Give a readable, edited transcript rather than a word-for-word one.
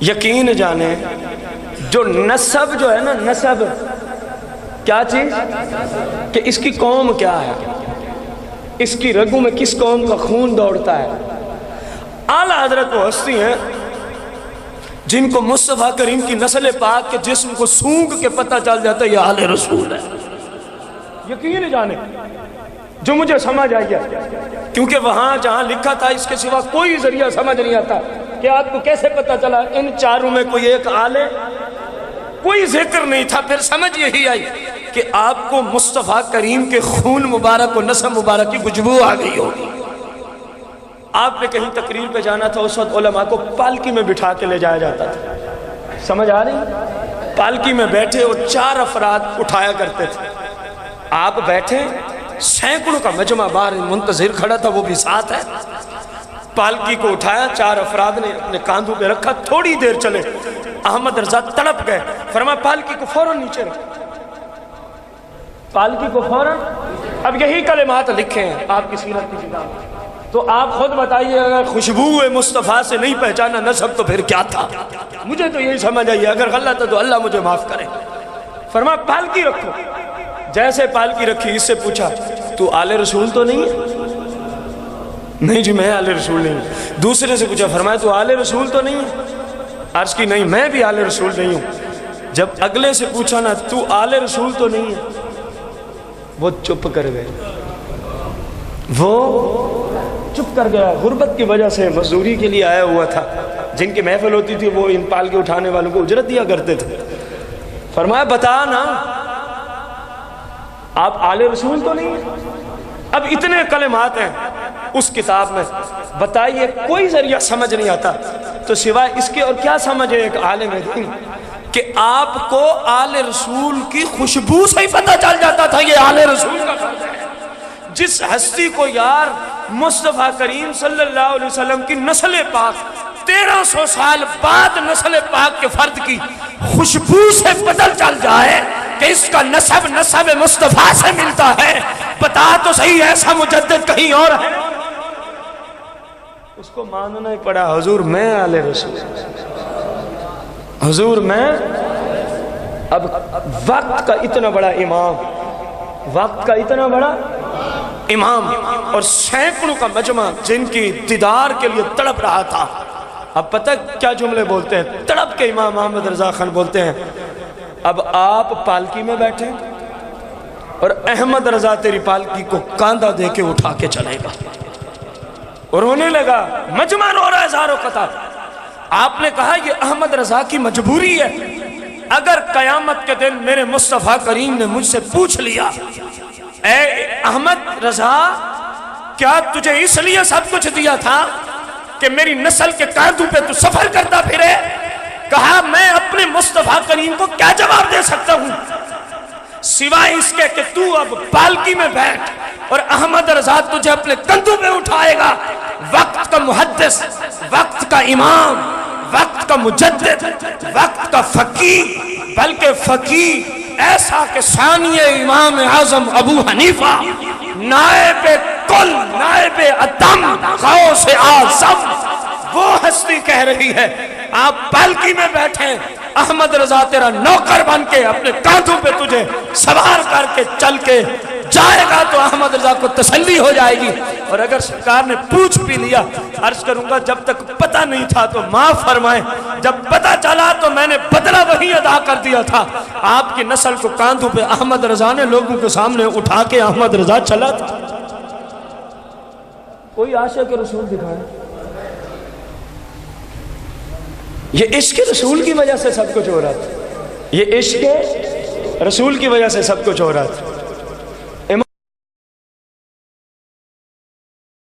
یقین جانے جو نسب جو ہے نا، نسب کیا چیز کہ اس کی قوم کیا ہے، اس کی رگوں میں کس قوم کا خون دوڑتا ہے۔ اعلیٰ حضرت وہ ہستی ہیں جن کو مصطفیٰ کریم کی نسل پاک کے جسم کو سونگ کے پتہ چل جاتا ہے یہ آل رسول ہے۔ یقین جانے جو مجھے سمجھ آئی ہے، کیونکہ وہاں جہاں لکھا تھا اس کے سوا کوئی ذریعہ سمجھ نہیں آتا کہ آپ کو کیسے پتہ چلا ان چاروں میں کوئی ایک آلے، کوئی ذکر نہیں تھا۔ پھر سمجھ یہی آئی کہ آپ کو مصطفیٰ کریم کے خون مبارک و نسب مبارک کی خوشبو آ گئی ہوگی۔ آپ نے کہیں تقریر پہ جانا تھا، اس وقت علماء کو پالکی میں بٹھا کے لے جایا جاتا تھا، سمجھ آ رہی؟ پالکی میں بیٹھے اور 4 افراد اٹھایا کرتے تھے۔ آپ بیٹھے، سینکڑوں کا مجمع باہر منتظر کھڑا تھا، وہ بھی ساتھ ہے۔ پالکی کو اٹھایا، 4 افراد نے اپنے کاندھوں پہ رکھا، تھوڑی دیر چلے، احمد رضا تڑپ گئے، فرمایا پالکی کو فوراً نیچے رکھو، پالکی کو فوراً۔ اب یہی کلمات لکھے ہیں آپ کی سیرت کی کتاب، تو آپ خود بتائیے اگر خوشبو مصطفیٰ سے نہیں پہچانا نسب تو پھر کیا تھا؟ مجھے تو یہی سمجھ آئی، اگر غلط ہے تو اللہ مجھے معاف کرے۔ فرمایا پالکی رکھو، جیسے پالکی رکھی اس سے پوچھا تو آل رسول تو نہیں ہے؟ نہیں جی میں آل رسول نہیں ہوں۔ دوسرے سے پوچھا، فرمایا تو آل رسول تو نہیں ہے؟ عرض کی نہیں میں بھی آل رسول نہیں ہوں۔ جب اگلے سے پوچھا نا تو آل رسول تو نہیں ہے، وہ چپ کر گئے، وہ چپ کر گیا۔ غربت کی وجہ سے مزدوری کے لیے آیا ہوا تھا، جن کی محفل ہوتی تھی وہ ان پال کے اٹھانے والوں کو اجرت دیا کرتے تھے۔ فرمایا بتا نا آپ آل رسول تو نہیں ہیں؟ اب اتنے کلمات ہیں اس کتاب میں، بتائیے کوئی ذریعہ سمجھ نہیں آتا تو سوائے اس کے اور کیا سمجھے ایک عالم دین کہ آپ کو آل رسول کی خوشبو سے ہی پتہ چل جاتا تھا یہ آل رسول کا فرد ہے۔ جس ہستی کو یار مصطفیٰ کریم صلی اللہ علیہ وسلم کی نسل پاک 1300 سال بعد نسل پاک کے فرد کی خوشبو سے پتہ چل جائے کہ اس کا نسب مصطفیٰ سے ملتا ہے، بتا تو صحیح ایسا مجدد کہیں اور ہے؟ اس کو ماننا ہی پڑا، حضور میں آل رسول، حضور میں۔ اب وقت کا اتنا بڑا امام، وقت کا اتنا بڑا امام اور سینکڑوں کا مجمع جن کی دیدار کے لیے تڑپ رہا تھا، اب پتہ کیا جملے بولتے ہیں؟ تڑپ کے امام احمد رضا خان بولتے ہیں اب آپ پالکی میں بیٹھے اور احمد رضا تیری پالکی کو کاندھا دے کے اٹھا کے چلے گا، اور رونے لگا، مجمع رو رہا ہے زار و قطار۔ آپ نے کہا یہ احمد رضا کی مجبوری ہے، اگر قیامت کے دن میرے مصطفیٰ کریم نے مجھ سے پوچھ لیا اے احمد رضا کیا تجھے اس لیے سب کچھ دیا تھا کہ میری نسل کے کاندھوں پہ تو سفر کرتا پھرے؟ کہا میں اپنے مصطفیٰ کریم کو کیا جواب دے سکتا ہوں سوائے اس کے کہ تو اب پالکی میں بیٹھ اور احمد رضا تجھے اپنے کندھوں پہ اٹھائے گا۔ وقت کا محدث، وقت کا امام، وقت کا مجدد، وقت کا فقیہ، بلکہ فقیہ ایسا کہ ثانی امام اعظم ابو حنیفہ، نائب کل، نائب ادم، غوث اعظم، وہ ہستی کہہ رہی ہے آپ پالکی میں بیٹھیں، احمد رضا تیرا نوکر بن کے اپنے کاندھوں پہ تجھے سوار کر کے چل کے جائے گا تو احمد رضا کو تسلی ہو جائے گی۔ اور اگر سرکار نے پوچھ بھی لیا، عرض کروں گا جب تک پتہ نہیں تھا تو معاف فرمائیں، جب پتہ چلا تو میں نے بدلہ وہی ادا کر دیا تھا۔ آپ کی نسل کو کاندھوں پہ احمد رضا نے لوگوں کے سامنے اٹھا کے احمد رضا چلا تھا۔ کوئی عاشق رسول دکھائے، یہ عشق رسول کی وجہ سے سب کچھ ہو رہا تھا، یہ عشق رسول کی وجہ سے سب کچھ ہو رہا تھا۔